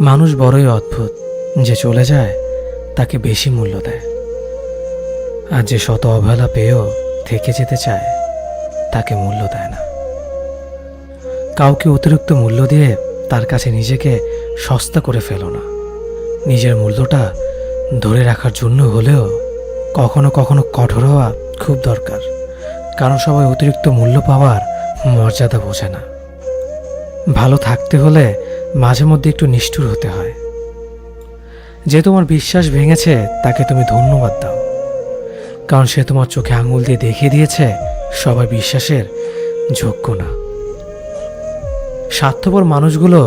মানুষ বড়ই অদ্ভুত, যে চলে যায় তাকে বেশি মূল্য দেয়, আর যে শত অবহেলা পেয়েও থেকে যেতে চায় তাকে মূল্য দেয় না। কাউকে অতিরিক্ত মূল্য দিয়ে তার কাছে নিজেকে সস্তা করে ফেলো না। নিজের মূল্যটা ধরে রাখার জন্য হলেও কখনো কখনো কঠোর হওয়া খুব দরকার, কারণ সবাই অতিরিক্ত মূল্য পাওয়ার মর্যাদা বোঝে না। ভালো থাকতে হলে মাঝে মধ্যে একটু নিষ্ঠুর হতে হয়। যে তোমার বিশ্বাস ভেঙেছে তাকে তুমি ধন্যবাদ দাও, কারণ সে তোমার চোখে আঙুল দিয়ে দেখিয়ে দিয়েছে সবাই বিশ্বাসের যোগ্য না। স্বার্থপর মানুষগুলো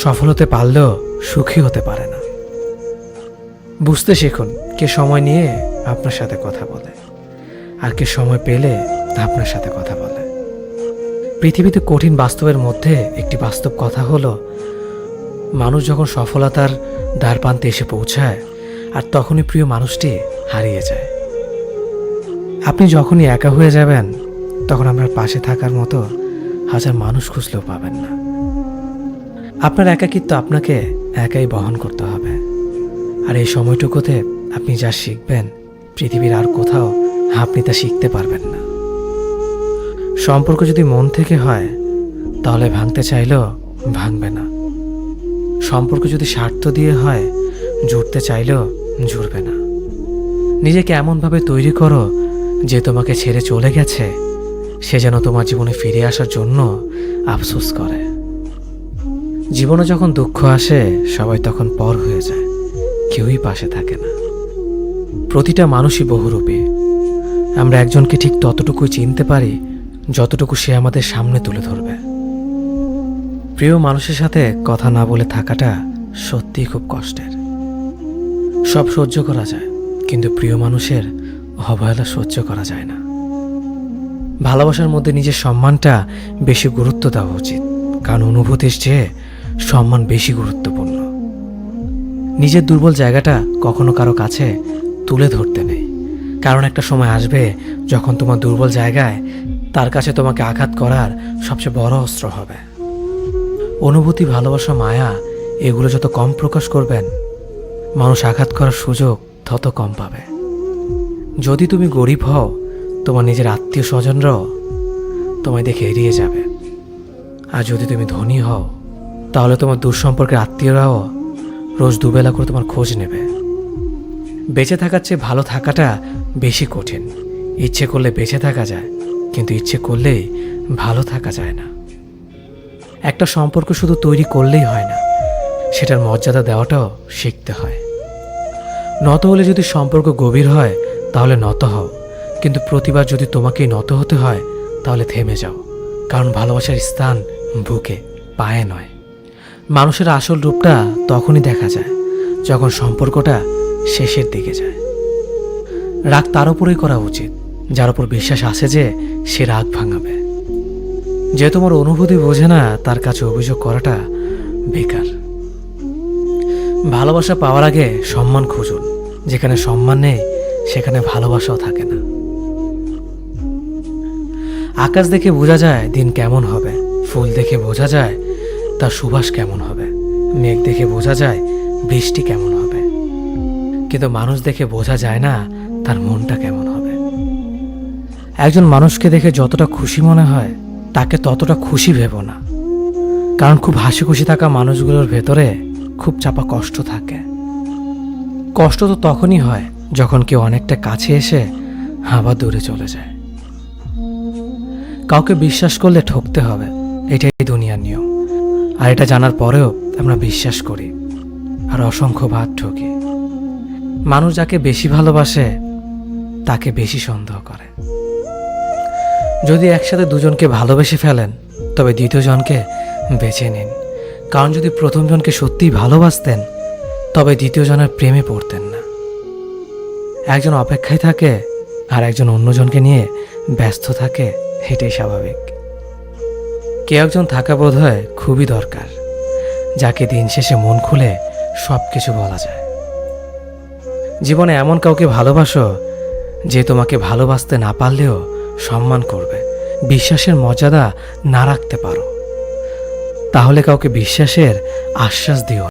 সফল হতে পারলেও সুখী হতে পারে না। বুঝতে শিখুন কে সময় নিয়ে আপনার সাথে কথা বলে, আর কে সময় পেলে আপনার সাথে কথা বলে। পৃথিবীতে কঠিন বাস্তবের মধ্যে একটি বাস্তব কথা হলো, মানুষ যখন সফলতার দ্বারপ্রান্তে এসে পৌঁছায় আর তখনই প্রিয় মানুষটি হারিয়ে যায়। আপনি যখনই একা হয়ে যাবেন তখন আপনার পাশে থাকার মতো হাজার মানুষ খুঁজলেও পাবেন না। আপনার একাকিত্ব আপনাকে একাই বহন করতে হবে, আর এই সময়টুকুতে আপনি যা শিখবেন পৃথিবীর আর কোথাও আপনি তা শিখতে পারবেন না। সম্পর্ক যদি মন থেকে হয় তাহলে ভাঙতে চাইলেও ভাঙবে না। সম্পর্ক যদি স্বার্থ দিয়ে হয় জুড়তে চাইলেও জুড়বে না। নিজেকে এমনভাবে তৈরি করো যে তোমাকে ছেড়ে চলে গেছে সে যেন তোমার জীবনে ফিরে আসার জন্য আফসোস করে। জীবনে যখন দুঃখ আসে সবাই তখন পর হয়ে যায়, কেউই পাশে থাকে না। প্রতিটা মানুষই বহুরূপী। আমরা একজনকে ঠিক ততটুকুই চিনতে পারি যতটুকু সে আমাদের সামনে তুলে ধরবে। প্রিয় মানুষের সাথে কথা না বলে থাকাটা সত্যিই খুব কষ্টের। সব সহ্য করা যায়, কিন্তু প্রিয় মানুষের অবহেলা সহ্য করা যায় না। ভালোবাসার মধ্যে নিজের সম্মানটা বেশি গুরুত্ব দেওয়া উচিত, কারণ অনুভূতির চেয়ে সম্মান বেশি গুরুত্বপূর্ণ। নিজের দুর্বল জায়গাটা কখনো কারো কাছে তুলে ধরতে নেই, কারণ একটা সময় আসবে যখন তোমার দুর্বল জায়গায় তার কাছে তোমাকে আঘাত করার সবচেয়ে বড় অস্ত্র হবে। অনুভূতি, ভালোবাসা, মায়া এগুলো যত কম প্রকাশ করবেন মানুষ আঘাত করার সুযোগ তত কম পাবে। যদি তুমি গরিব হও তোমার নিজের আত্মীয় স্বজনরাও তোমায় দেখে এড়িয়ে যাবে, আর যদি তুমি ধনী হও তাহলে তোমার দূর সম্পর্কের আত্মীয়রাও রোজ দুবেলা করে তোমার খোঁজ নেবে। বেঁচে থাকার চেয়ে ভালো থাকাটা বেশি কঠিন। ইচ্ছে করলে বেঁচে থাকা যায়, কিন্তু ইচ্ছে করলেই ভালো থাকা যায় না। একটা সম্পর্ক শুধু তৈরি করলেই হয় না, সেটার মর্যাদা দেওয়াটাও শিখতে হয়। নত হলে যদি সম্পর্ক গভীর হয় তাহলে নত হও, কিন্তু প্রতিবার যদি তোমাকেই নত হতে হয় তাহলে থেমে যাও, কারণ ভালোবাসার স্থান বুকে, পায়ে নয়। মানুষের আসল রূপটা তখনই দেখা যায় যখন সম্পর্কটা শেষের দিকে যায়। রাগ তার উপরেই করা উচিত যার উপর বিশ্বাস আছে যে সে রাগ ভাঙাবে। যে তোমার অনুভূতি বোঝে না তার কাছে অভিযোগ করাটা বেকার। ভালোবাসা পাওয়ার আগে সম্মান খুঁজুন, যেখানে সম্মান নেই সেখানে ভালোবাসাও থাকে না। আকাশ দেখে বোঝা যায় দিন কেমন হবে, ফুল দেখে বোঝা যায় তার সুবাস কেমন হবে, মেঘ দেখে বোঝা যায় বৃষ্টি কেমন হবে, কিন্তু মানুষ দেখে বোঝা যায় না তার মনটা কেমন হবে। একজন মানুষকে দেখে যতটা খুশি মনে হয় তাকে ততটা খুশি ভেবো না, কারণ খুব হাসি খুশি থাকা মানুষগুলোর ভেতরে খুব চাপা কষ্ট থাকে। কষ্ট তো তখনই হয় যখন কেউ অনেকটা কাছে এসে আবার দূরে চলে যায়। কাউকে বিশ্বাস করলে ঠকতে হবে, এটাই দুনিয়ার নিয়ম। আর এটা জানার পরেও আমরা বিশ্বাস করি আর অসংখ্য বার ঠকি। মানুষ যাকে বেশি ভালোবাসে তাকে বেশি সন্দেহ করে। যদি একসাথে দুজনকে ভালোবেসে ফেলেন তবে দ্বিতীয় জনকে বেছে নিন, কারণ যদি প্রথম জনকে সত্যিই ভালোবাসতেন তবে দ্বিতীয় জনের প্রেমে পড়তেন না। একজন অপেক্ষায় থাকে আর একজন অন্যজনকে নিয়ে ব্যস্ত থাকে, এটাই স্বাভাবিক। কে একজন থাকা বোধ হয় খুবই দরকার, যাকে দিন শেষে মন খুলে সব কিছু বলা যায়। জীবনে এমন কাউকে ভালোবাসো যে তোমাকে ভালোবাসতে না পারলেও সম্মান করবে, বিশ্বাসের মর্যাদা না রাখতে পারো তাহলে কাউকে বিশ্বাসের আশ্বাস দিও